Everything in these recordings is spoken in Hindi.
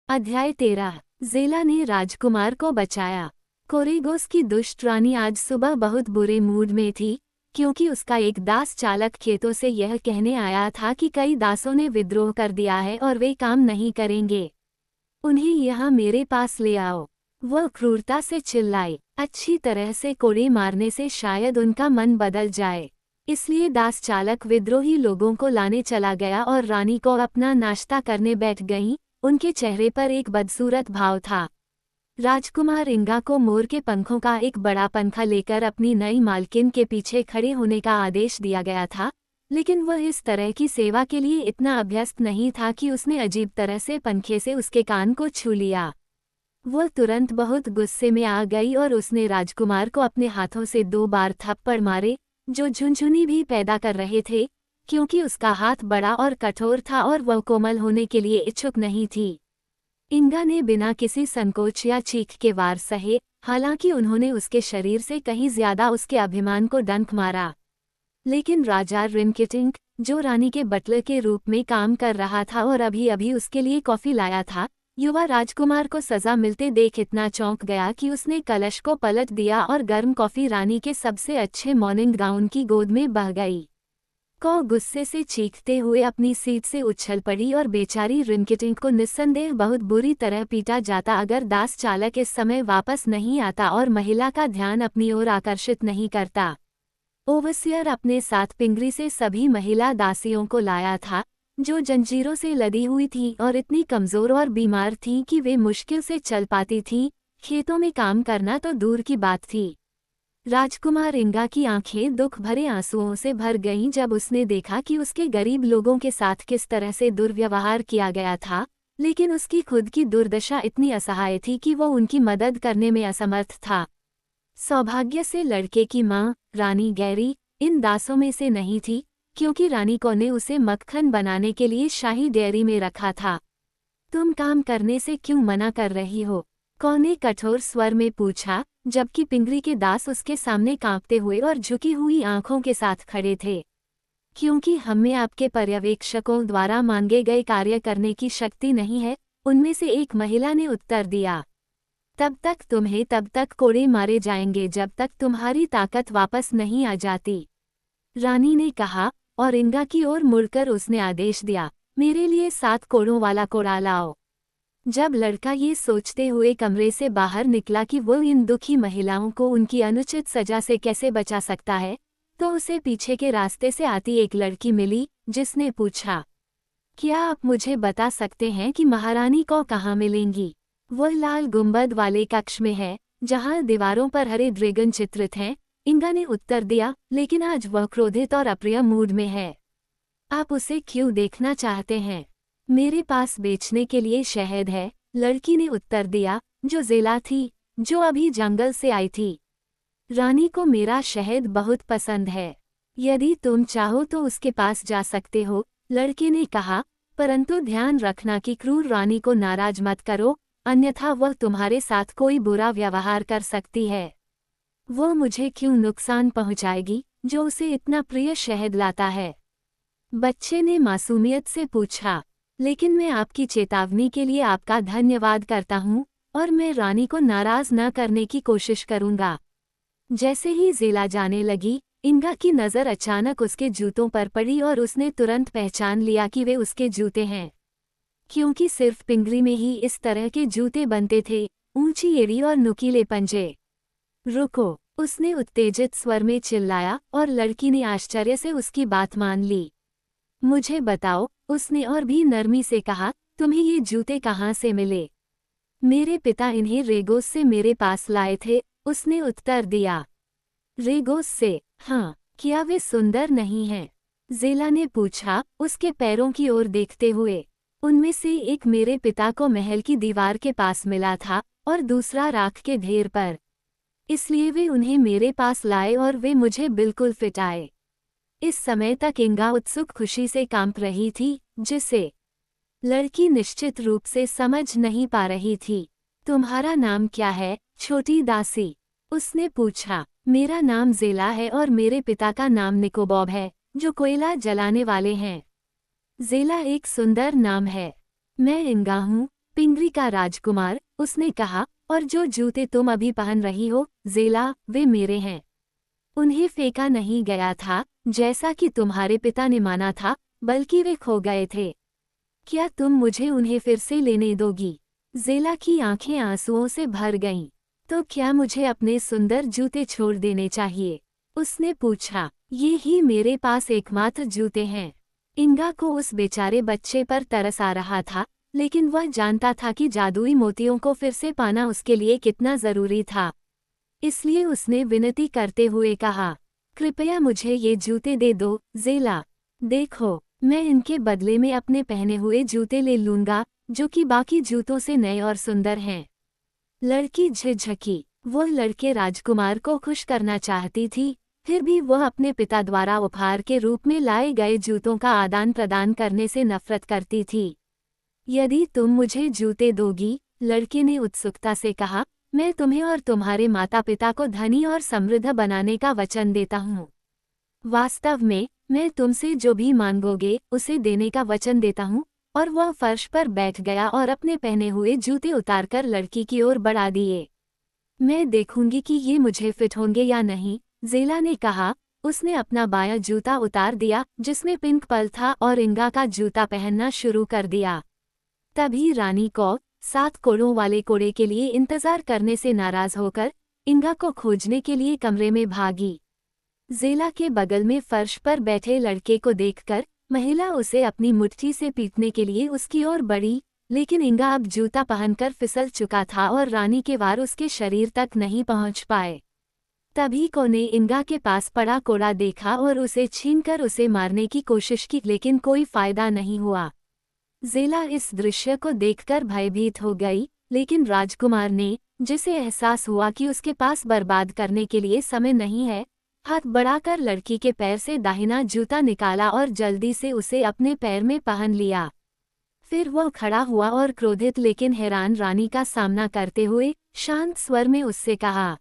अध्याय 13। ज़ेला ने राजकुमार को बचाया। कोरेगोस की दुष्ट रानी आज सुबह बहुत बुरे मूड में थी, क्योंकि उसका एक दास चालक खेतों से यह कहने आया था कि कई दासों ने विद्रोह कर दिया है और वे काम नहीं करेंगे। उन्हें यहाँ मेरे पास ले आओ। वह क्रूरता से चिल्लाई। अच्छी तरह से कोड़े मारने से शायद उनका मन बदल जाए। इसलिए दास चालक विद्रोही लोगों को लाने चला गया और रानी को अपना नाश्ता करने बैठ गईं। उनके चेहरे पर एक बदसूरत भाव था। राजकुमार इंगा को मोर के पंखों का एक बड़ा पंखा लेकर अपनी नई मालकिन के पीछे खड़े होने का आदेश दिया गया था, लेकिन वह इस तरह की सेवा के लिए इतना अभ्यस्त नहीं था कि उसने अजीब तरह से पंखे से उसके कान को छू लिया। वह तुरंत बहुत गुस्से में आ गई और उसने राजकुमार को अपने हाथों से 2 बार थप्पड़ मारे, जो झुनझुनी भी पैदा कर रहे थे, क्योंकि उसका हाथ बड़ा और कठोर था और वह कोमल होने के लिए इच्छुक नहीं थी। इंगा ने बिना किसी संकोच या चीख के वार सहे, हालांकि उन्होंने उसके शरीर से कहीं ज्यादा उसके अभिमान को डंक मारा। लेकिन राजा रिनकिटिंग, जो रानी के बटलर के रूप में काम कर रहा था और अभी अभी उसके लिए कॉफी लाया था, युवा राजकुमार को सजा मिलते देख इतना चौंक गया कि उसने कलश को पलट दिया और गर्म कॉफी रानी के सबसे अच्छे मॉर्निंग गाउन की गोद में बह गई। कौ गुस्से से चीखते हुए अपनी सीट से उछल पड़ी और बेचारी रिनकिटिंग को निस्संदेह बहुत बुरी तरह पीटा जाता अगर दास चालक इस समय वापस नहीं आता और महिला का ध्यान अपनी ओर आकर्षित नहीं करता। ओवसियर अपने साथ पिंगरी से सभी महिला दासियों को लाया था, जो जंजीरों से लदी हुई थी और इतनी कमजोर और बीमार थीं कि वे मुश्किल से चल पाती थीं। खेतों में काम करना तो दूर की बात थी। राजकुमार इंगा की आंखें दुख भरे आंसुओं से भर गईं जब उसने देखा कि उसके गरीब लोगों के साथ किस तरह से दुर्व्यवहार किया गया था, लेकिन उसकी खुद की दुर्दशा इतनी असहाय थी कि वो उनकी मदद करने में असमर्थ था। सौभाग्य से लड़के की मां, रानी गैरी, इन दासों में से नहीं थी, क्योंकि रानी को ने उसे मक्खन बनाने के लिए शाही डेयरी में रखा था। तुम काम करने से क्यों मना कर रही हो? कौ ने कठोर स्वर में पूछा, जबकि पिंगरी के दास उसके सामने कांपते हुए और झुकी हुई आंखों के साथ खड़े थे। क्योंकि हमें आपके पर्यवेक्षकों द्वारा मांगे गए कार्य करने की शक्ति नहीं है, उनमें से एक महिला ने उत्तर दिया। तब तक कोड़े मारे जाएंगे जब तक तुम्हारी ताकत वापस नहीं आ जाती, रानी ने कहा, और इंगा की ओर मुड़कर उसने आदेश दिया, मेरे लिए 7 कोड़ों वाला कोड़ा लाओ। जब लड़का ये सोचते हुए कमरे से बाहर निकला कि वो इन दुखी महिलाओं को उनकी अनुचित सजा से कैसे बचा सकता है, तो उसे पीछे के रास्ते से आती एक लड़की मिली, जिसने पूछा, क्या आप मुझे बता सकते हैं कि महारानी को कहाँ मिलेंगी? वह लाल गुंबद वाले कक्ष में है, जहाँ दीवारों पर हरे ड्रैगन चित्रित हैं, इंगा ने उत्तर दिया, लेकिन आज वह क्रोधित और अप्रिय मूड में है। आप उसे क्यों देखना चाहते हैं? मेरे पास बेचने के लिए शहद है, लड़की ने उत्तर दिया, जो ज़ेला थी, जो अभी जंगल से आई थी। रानी को मेरा शहद बहुत पसंद है। यदि तुम चाहो तो उसके पास जा सकते हो, लड़के ने कहा, परंतु ध्यान रखना कि क्रूर रानी को नाराज मत करो, अन्यथा वह तुम्हारे साथ कोई बुरा व्यवहार कर सकती है। वो मुझे क्यों नुकसान पहुंचाएगी, जो उसे इतना प्रिय शहद लाता है? बच्चे ने मासूमियत से पूछा। लेकिन मैं आपकी चेतावनी के लिए आपका धन्यवाद करता हूँ, और मैं रानी को नाराज न करने की कोशिश करूँगा। जैसे ही ज़ेला जाने लगी, इंगा की नज़र अचानक उसके जूतों पर पड़ी और उसने तुरंत पहचान लिया कि वे उसके जूते हैं, क्योंकि सिर्फ पिंगरी में ही इस तरह के जूते बनते थे, ऊंची एड़ी और नुकीले पंजे। रुको, उसने उत्तेजित स्वर में चिल्लाया, और लड़की ने आश्चर्य से उसकी बात मान ली। मुझे बताओ, उसने और भी नरमी से कहा, तुम्हें ये जूते कहाँ से मिले? मेरे पिता इन्हें रेगोस से मेरे पास लाए थे, उसने उत्तर दिया। रेगोस से? हाँ, क्या वे सुंदर नहीं हैं? ज़ेला ने पूछा, उसके पैरों की ओर देखते हुए। उनमें से एक मेरे पिता को महल की दीवार के पास मिला था, और दूसरा राख के ढेर पर। इसलिए वे उन्हें मेरे पास लाए और वे मुझे बिल्कुल फिट आए। इस समय तक इंगा उत्सुक खुशी से कांप रही थी, जिसे लड़की निश्चित रूप से समझ नहीं पा रही थी। तुम्हारा नाम क्या है, छोटी दासी? उसने पूछा। मेरा नाम ज़ेला है और मेरे पिता का नाम निकोबॉब है, जो कोयला जलाने वाले हैं। ज़ेला एक सुंदर नाम है। मैं इंगा हूँ, पिंगरी का राजकुमार, उसने कहा, और जो जूते तुम अभी पहन रही हो, ज़ेला, वे मेरे हैं। उन्हें फेंका नहीं गया था, जैसा कि तुम्हारे पिता ने माना था, बल्कि वे खो गए थे। क्या तुम मुझे उन्हें फिर से लेने दोगी? ज़ेला की आंखें आंसुओं से भर गईं। तो क्या मुझे अपने सुंदर जूते छोड़ देने चाहिए? उसने पूछा। ये ही मेरे पास एकमात्र जूते हैं। इंगा को उस बेचारे बच्चे पर तरस आ रहा था, लेकिन वह जानता था कि जादुई मोतियों को फिर से पाना उसके लिए कितना जरूरी था। इसलिए उसने विनती करते हुए कहा, कृपया मुझे ये जूते दे दो, ज़ेला। देखो, मैं इनके बदले में अपने पहने हुए जूते ले लूंगा, जो कि बाकी जूतों से नए और सुंदर हैं। लड़की झिझकी। वह लड़के राजकुमार को खुश करना चाहती थी, फिर भी वह अपने पिता द्वारा उपहार के रूप में लाए गए जूतों का आदान प्रदान करने से नफरत करती थी। यदि तुम मुझे जूते दोगी, लड़के ने उत्सुकता से कहा, मैं तुम्हें और तुम्हारे माता पिता को धनी और समृद्ध बनाने का वचन देता हूँ। वास्तव में, मैं तुमसे जो भी मांगोगे, उसे देने का वचन देता हूँ। और वह फर्श पर बैठ गया और अपने पहने हुए जूते उतारकर लड़की की ओर बढ़ा दिए। मैं देखूंगी कि ये मुझे फिट होंगे या नहीं, ज़ेला ने कहा। उसने अपना बायां जूता उतार दिया, जिसमें पिंक पल था, और इंगा का जूता पहनना शुरू कर दिया। तभी रानी को 7 कोड़ों वाले कोड़े के लिए इंतजार करने से नाराज होकर इंगा को खोजने के लिए कमरे में भागी। ज़ेला के बगल में फर्श पर बैठे लड़के को देखकर महिला उसे अपनी मुट्ठी से पीटने के लिए उसकी ओर बढ़ी, लेकिन इंगा अब जूता पहनकर फिसल चुका था और रानी के वार उसके शरीर तक नहीं पहुंच पाए। तभी को ने इंगा के पास पड़ा कोड़ा देखा और उसे छीनकर उसे मारने की कोशिश की, लेकिन कोई फायदा नहीं हुआ। ज़ेला इस दृश्य को देखकर भयभीत हो गई, लेकिन राजकुमार ने, जिसे एहसास हुआ कि उसके पास बर्बाद करने के लिए समय नहीं है, हाथ बढ़ाकर लड़की के पैर से दाहिना जूता निकाला और जल्दी से उसे अपने पैर में पहन लिया। फिर वह खड़ा हुआ और क्रोधित लेकिन हैरान रानी का सामना करते हुए शांत स्वर में उससे कहा,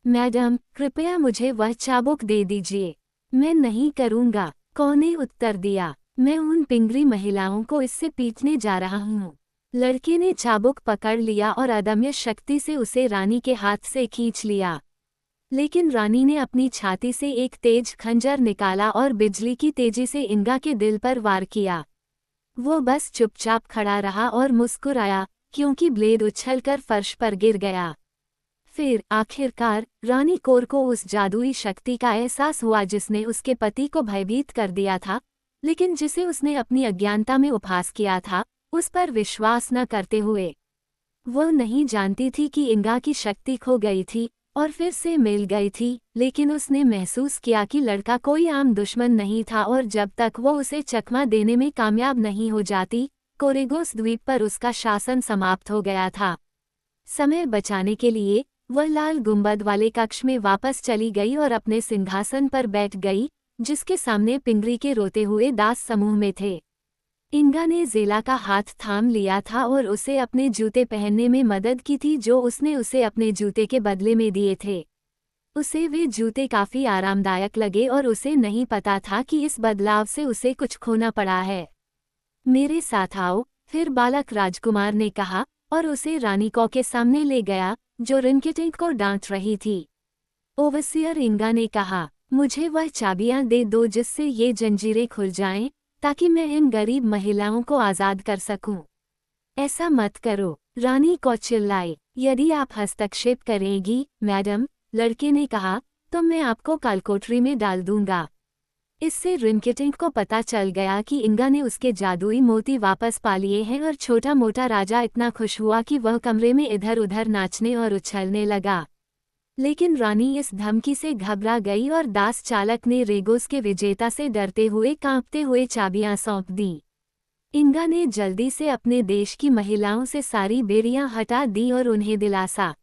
मैडम, कृपया मुझे वह चाबुक दे दीजिए। मैं नहीं करूँगा, कौ ने उत्तर दिया। मैं उन पिंगरी महिलाओं को इससे पीटने जा रहा हूँ। लड़के ने चाबुक पकड़ लिया और अदम्य शक्ति से उसे रानी के हाथ से खींच लिया। लेकिन रानी ने अपनी छाती से एक तेज खंजर निकाला और बिजली की तेजी से इंगा के दिल पर वार किया। वो बस चुपचाप खड़ा रहा और मुस्कुराया, क्योंकि ब्लेड उछलकर फर्श पर गिर गया। फिर आखिरकार रानी कोर को उस जादुई शक्ति का एहसास हुआ जिसने उसके पति को भयभीत कर दिया था, लेकिन जिसे उसने अपनी अज्ञानता में उपहास किया था, उस पर विश्वास न करते हुए। वो नहीं जानती थी कि इंगा की शक्ति खो गई थी और फिर से मिल गई थी, लेकिन उसने महसूस किया कि लड़का कोई आम दुश्मन नहीं था और जब तक वो उसे चकमा देने में कामयाब नहीं हो जाती, कोरेगोस द्वीप पर उसका शासन समाप्त हो गया था। समय बचाने के लिए वह लाल गुंबद वाले कक्ष में वापस चली गई और अपने सिंहासन पर बैठ गई, जिसके सामने पिंगरी के रोते हुए दास समूह में थे। इंगा ने ज़ेला का हाथ थाम लिया था और उसे अपने जूते पहनने में मदद की थी जो उसने उसे अपने जूते के बदले में दिए थे। उसे वे जूते काफ़ी आरामदायक लगे और उसे नहीं पता था कि इस बदलाव से उसे कुछ खोना पड़ा है। मेरे साथ आओ, फिर बालक राजकुमार ने कहा और उसे रानी कौ के सामने ले गया, जो रिनकिटिंग को डांट रही थी। ओवसियर इंगा ने कहा, मुझे वह चाबियां दे दो जिससे ये जंजीरें खुल जाएं, ताकि मैं इन गरीब महिलाओं को आज़ाद कर सकूं। ऐसा मत करो, रानी कौ चिल्लाई। यदि आप हस्तक्षेप करेंगी, मैडम, लड़के ने कहा, तो मैं आपको कालकोठरी में डाल दूंगा। इससे रिनकिटिंग को पता चल गया कि इंगा ने उसके जादुई मोती वापस पा लिए हैं और छोटा मोटा राजा इतना खुश हुआ कि वह कमरे में इधर उधर नाचने और उछलने लगा। लेकिन रानी इस धमकी से घबरा गई और दास चालक ने रेगोस के विजेता से डरते हुए कांपते हुए चाबियां सौंप दी। इंगा ने जल्दी से अपने देश की महिलाओं से सारी बेड़ियां हटा दी और उन्हें दिलासा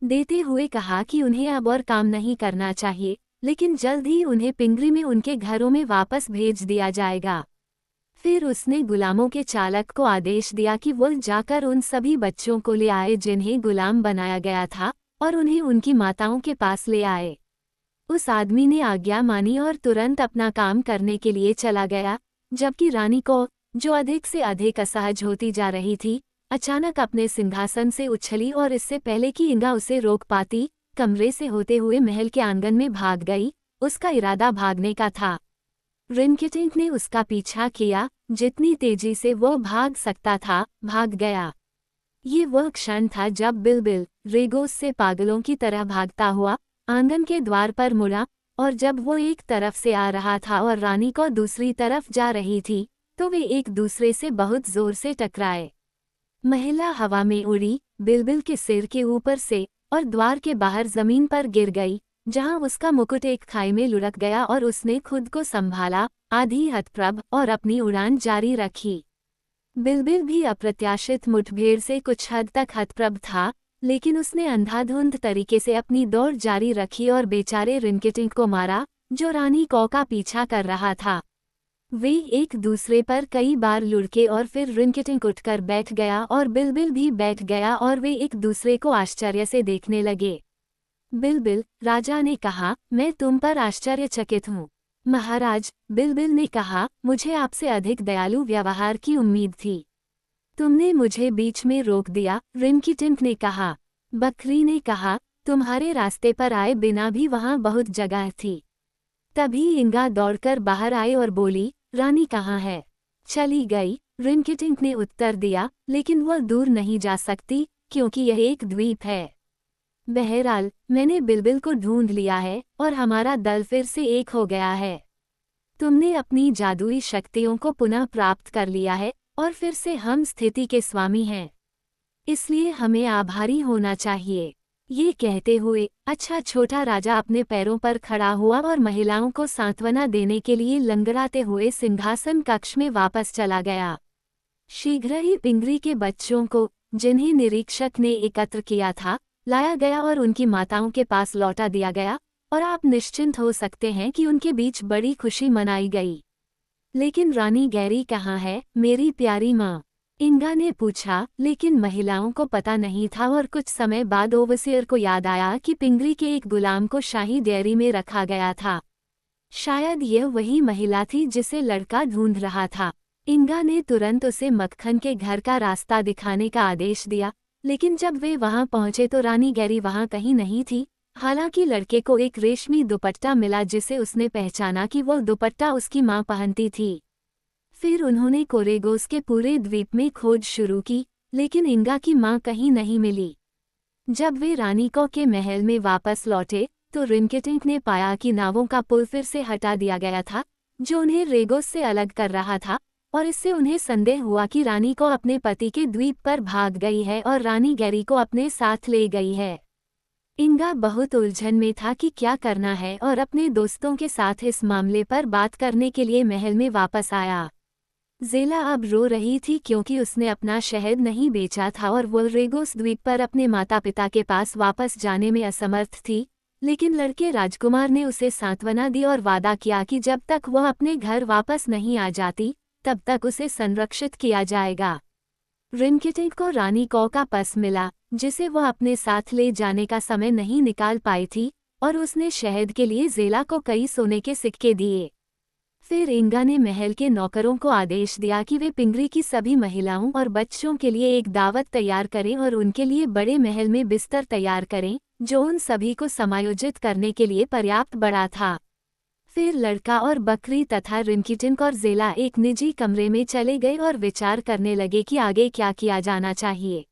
देते हुए कहा कि उन्हें अब और काम नहीं करना चाहिए, लेकिन जल्द ही उन्हें पिंगरी में उनके घरों में वापस भेज दिया जाएगा। फिर उसने गुलामों के चालक को आदेश दिया कि वह जाकर उन सभी बच्चों को ले आए जिन्हें गुलाम बनाया गया था और उन्हें उनकी माताओं के पास ले आए। उस आदमी ने आज्ञा मानी और तुरंत अपना काम करने के लिए चला गया, जबकि रानी को, जो अधिक से अधिक असहज होती जा रही थी, अचानक अपने सिंहासन से उछली और इससे पहले कि इंगा उसे रोक पाती, कमरे से होते हुए महल के आंगन में भाग गई। उसका इरादा भागने का था। रिनकेटिंक ने उसका पीछा किया, जितनी तेजी से वो भाग सकता था, भाग गया। ये वह क्षण था जब बिल्बिल रेगोस से पागलों की तरह भागता हुआ आंगन के द्वार पर मुड़ा, और जब वो एक तरफ से आ रहा था और रानी को दूसरी तरफ जा रही थी, तो वे एक दूसरे से बहुत जोर से टकराए। महिला हवा में उड़ी, बिल्बिल के सिर के ऊपर से, और द्वार के बाहर जमीन पर गिर गई, जहां उसका मुकुट एक खाई में लुढ़क गया और उसने खुद को संभाला, आधी हतप्रभ, और अपनी उड़ान जारी रखी। बिल्बिल भी अप्रत्याशित मुठभेड़ से कुछ हद तक हतप्रभ था, लेकिन उसने अंधाधुंध तरीके से अपनी दौड़ जारी रखी और बेचारे रिनकेटिंक को मारा, जो रानी कौ का पीछा कर रहा था। वे एक दूसरे पर कई बार लुढ़के और फिर रिनकेटिंक उठकर बैठ गया और बिल्बिल भी बैठ गया और वे एक दूसरे को आश्चर्य से देखने लगे। बिल्बिल, राजा ने कहा, मैं तुम पर आश्चर्यचकित हूँ। महाराज, बिल्बिल ने कहा, मुझे आपसे अधिक दयालु व्यवहार की उम्मीद थी। तुमने मुझे बीच में रोक दिया, रिनकेटिंक ने कहा। बकरी ने कहा, तुम्हारे रास्ते पर आए बिना भी वहाँ बहुत जगह थी। तभी इंगा दौड़कर बाहर आई और बोली, रानी कहाँ है? चली गई, रिनकेटिंक ने उत्तर दिया, लेकिन वह दूर नहीं जा सकती, क्योंकि यह एक द्वीप है। बहरहाल, मैंने बिल्बिल को ढूंढ लिया है और हमारा दल फिर से एक हो गया है। तुमने अपनी जादुई शक्तियों को पुनः प्राप्त कर लिया है और फिर से हम स्थिति के स्वामी हैं। इसलिए हमें आभारी होना चाहिए। ये कहते हुए अच्छा छोटा राजा अपने पैरों पर खड़ा हुआ और महिलाओं को सांत्वना देने के लिए लंगड़ाते हुए सिंहासन कक्ष में वापस चला गया। शीघ्र ही पिंगरी के बच्चों को, जिन्हें निरीक्षक ने एकत्र किया था, लाया गया और उनकी माताओं के पास लौटा दिया गया, और आप निश्चिंत हो सकते हैं कि उनके बीच बड़ी खुशी मनाई गई। लेकिन रानी गैरी कहाँ है, मेरी प्यारी माँ? इंगा ने पूछा, लेकिन महिलाओं को पता नहीं था और कुछ समय बाद ओवसियर को याद आया कि पिंगरी के एक गुलाम को शाही डेयरी में रखा गया था। शायद यह वही महिला थी जिसे लड़का ढूंढ रहा था। इंगा ने तुरंत उसे मक्खन के घर का रास्ता दिखाने का आदेश दिया, लेकिन जब वे वहां पहुंचे तो रानी गैरी वहां कहीं नहीं थी। हालांकि लड़के को एक रेशमी दुपट्टा मिला जिसे उसने पहचाना कि वह दुपट्टा उसकी मां पहनती थी। फिर उन्होंने कोरेगोस के पूरे द्वीप में खोज शुरू की, लेकिन इंगा की मां कहीं नहीं मिली। जब वे रानी कौ के महल में वापस लौटे तो रिनकेटिंक ने पाया कि नावों का पुल फिर से हटा दिया गया था, जो उन्हें रेगोस से अलग कर रहा था, और इससे उन्हें संदेह हुआ कि रानी कौ अपने पति के द्वीप पर भाग गई है और रानी गैरी को अपने साथ ले गई है। इंगा बहुत उलझन में था कि क्या करना है और अपने दोस्तों के साथ इस मामले पर बात करने के लिए महल में वापस आया। ज़ेला अब रो रही थी क्योंकि उसने अपना शहद नहीं बेचा था और वो रेगोस द्वीप पर अपने माता पिता के पास वापस जाने में असमर्थ थी, लेकिन लड़के राजकुमार ने उसे सांत्वना दी और वादा किया कि जब तक वह अपने घर वापस नहीं आ जाती, तब तक उसे संरक्षित किया जाएगा। रिनकेटिंक को रानी कौ का पस मिला, जिसे वह अपने साथ ले जाने का समय नहीं निकाल पाई थी, और उसने शहद के लिए ज़ेला को कई सोने के सिक्के दिए। फिर इंगा ने महल के नौकरों को आदेश दिया कि वे पिंगरी की सभी महिलाओं और बच्चों के लिए एक दावत तैयार करें और उनके लिए बड़े महल में बिस्तर तैयार करें, जो उन सभी को समायोजित करने के लिए पर्याप्त बड़ा था। फिर लड़का और बकरी तथा रिनकेटिंक और ज़ेला एक निजी कमरे में चले गए और विचार करने लगे कि आगे क्या किया जाना चाहिए।